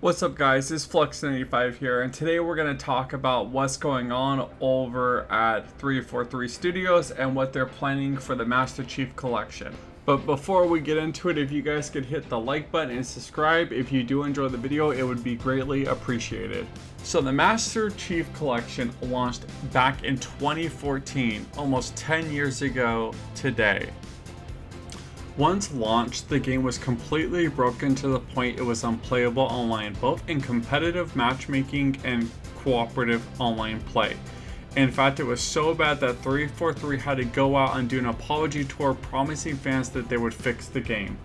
What's up guys, it's Flux95 here, and today we're going to talk about what's going on over at 343 Studios and what they're planning for the Master Chief Collection. But before we get into it, if you guys could hit the like button and subscribe if you do enjoy the video, it would be greatly appreciated. So the Master Chief Collection launched back in 2014, almost 10 years ago today. Once launched, the game was completely broken to the point it was unplayable online, both in competitive matchmaking and cooperative online play. In fact, it was so bad that 343 had to go out and do an apology tour promising fans that they would fix the game.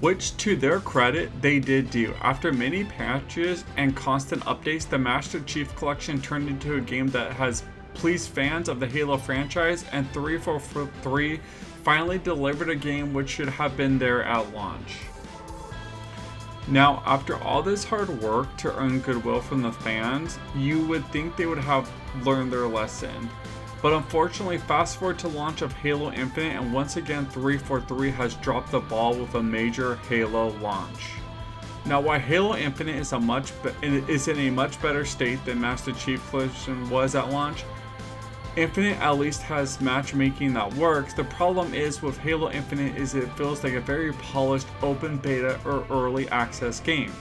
Which, to their credit, they did do. After many patches and constant updates, the Master Chief Collection turned into a game that has pleased fans of the Halo franchise, and 343 finally delivered a game which should have been there at launch. Now, after all this hard work to earn goodwill from the fans, you would think they would have learned their lesson. But unfortunately, fast forward to launch of Halo Infinite, and once again 343 has dropped the ball with a major Halo launch. Now, while Halo Infinite is in a much better state than Master Chief Collection was at launch, Infinite at least has matchmaking that works. The problem is with Halo Infinite is it feels like a very polished open beta or early access game.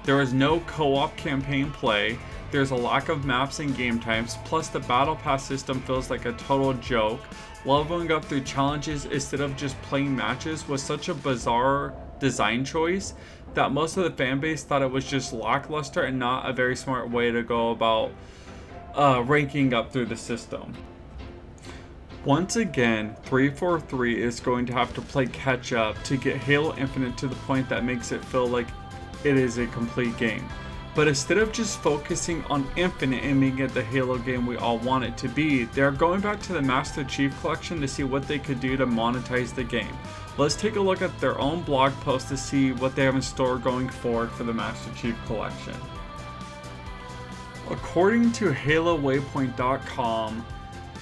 There is no co-op campaign play, there's a lack of maps and game types, plus the battle pass system feels like a total joke. Leveling up through challenges instead of just playing matches was such a bizarre design choice that most of the fan base thought it was just lackluster and not a very smart way to go about ranking up through the system. Once again, 343 is going to have to play catch up to get Halo Infinite to the point that makes it feel like it is a complete game. But instead of just focusing on Infinite and making it the Halo game we all want it to be, they're going back to the Master Chief Collection to see what they could do to monetize the game. Let's take a look at their own blog post to see what they have in store going forward for the Master Chief Collection. According to HaloWaypoint.com,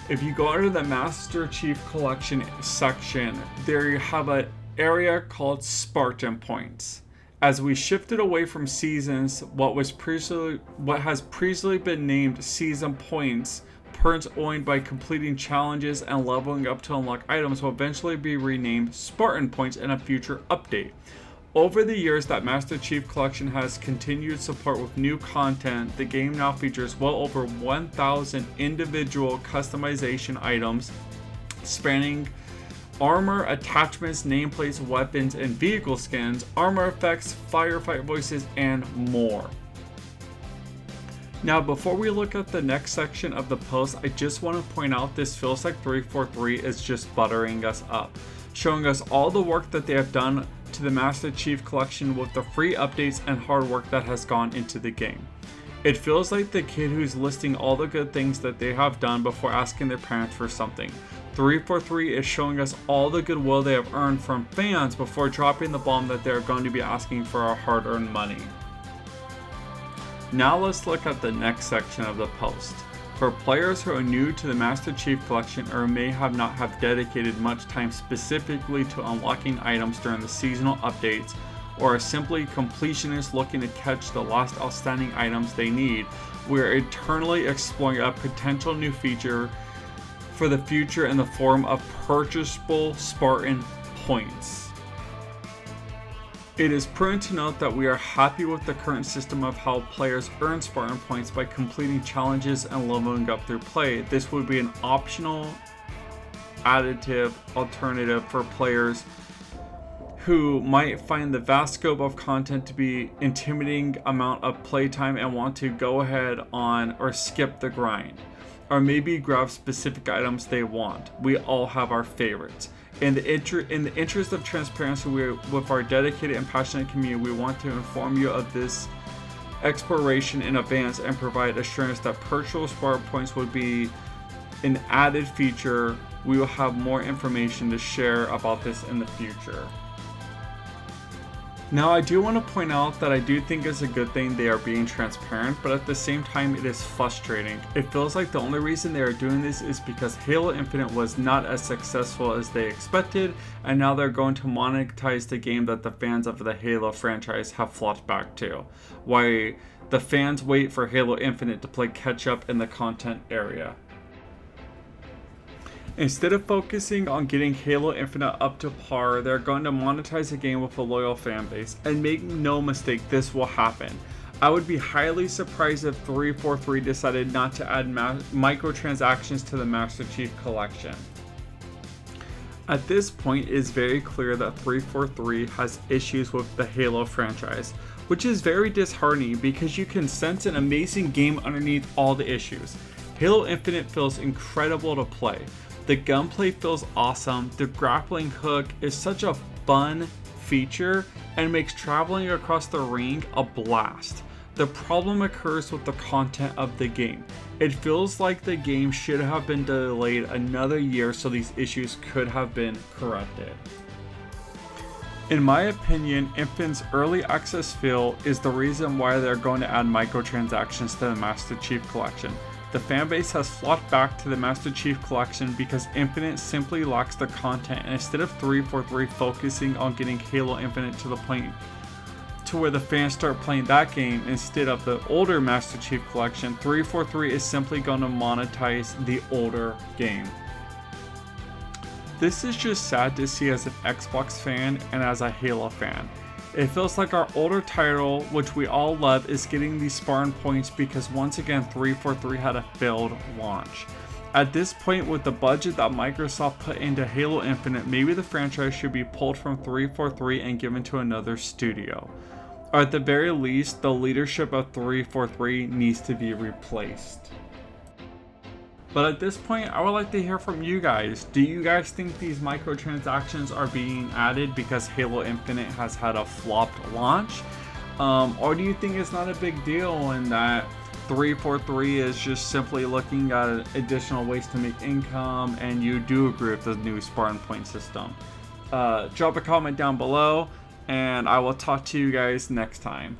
if you go under the Master Chief Collection section, there you have an area called Spartan Points. As we shifted away from seasons, what has previously been named Season Points, points earned by completing challenges and leveling up to unlock items, will eventually be renamed Spartan Points in a future update. Over the years that Master Chief Collection has continued support with new content, the game now features well over 1,000 individual customization items spanning armor, attachments, nameplates, weapons, and vehicle skins, armor effects, firefight voices, and more. Now, before we look at the next section of the post, I just want to point out this feels like 343 is just buttering us up, showing us all the work that they have done to the Master Chief Collection with the free updates and hard work that has gone into the game. It feels like the kid who's listing all the good things that they have done before asking their parents for something. 343 is showing us all the goodwill they have earned from fans before dropping the bomb that they're going to be asking for our hard-earned money. Now let's look at the next section of the post. For players who are new to the Master Chief Collection or may not have dedicated much time specifically to unlocking items during the seasonal updates, or are simply completionists looking to catch the last outstanding items they need, we are eternally exploring a potential new feature for the future in the form of purchasable Spartan Points. It is prudent to note that we are happy with the current system of how players earn Spartan Points by completing challenges and leveling up through play. This would be an optional, additive alternative for players who might find the vast scope of content to be intimidating amount of playtime and want to go ahead on or skip the grind, or maybe grab specific items they want. We all have our favorites. In the interest of transparency with our dedicated and passionate community, we want to inform you of this exploration in advance and provide assurance that purchasable Spartan Points would be an added feature. We will have more information to share about this in the future. Now, I do want to point out that I do think it's a good thing they are being transparent, but at the same time, it is frustrating. It feels like the only reason they are doing this is because Halo Infinite was not as successful as they expected, and now they're going to monetize the game that the fans of the Halo franchise have flocked back to. Why the fans wait for Halo Infinite to play catch up in the content area. Instead of focusing on getting Halo Infinite up to par, they're going to monetize the game with a loyal fan base. And make no mistake, this will happen. I would be highly surprised if 343 decided not to add microtransactions to the Master Chief Collection. At this point, it is very clear that 343 has issues with the Halo franchise, which is very disheartening because you can sense an amazing game underneath all the issues. Halo Infinite feels incredible to play. The gunplay feels awesome, the grappling hook is such a fun feature and makes traveling across the ring a blast. The problem occurs with the content of the game. It feels like the game should have been delayed another year so these issues could have been corrected. In my opinion, Infinite's early access feel is the reason why they're going to add microtransactions to the Master Chief Collection. The fanbase has flocked back to the Master Chief Collection because Infinite simply lacks the content, and instead of 343 focusing on getting Halo Infinite to the point to where the fans start playing that game instead of the older Master Chief Collection, 343 is simply going to monetize the older game. This is just sad to see as an Xbox fan and as a Halo fan. It feels like our older title, which we all love, is getting these Spartan points because once again 343 had a failed launch. At this point, with the budget that Microsoft put into Halo Infinite, maybe the franchise should be pulled from 343 and given to another studio. Or at the very least, the leadership of 343 needs to be replaced. But at this point, I would like to hear from you guys. Do you guys think these microtransactions are being added because Halo Infinite has had a flopped launch? Or do you think it's not a big deal and that 343 is just simply looking at additional ways to make income and you do agree with the new Spartan point system? Drop a comment down below and I will talk to you guys next time.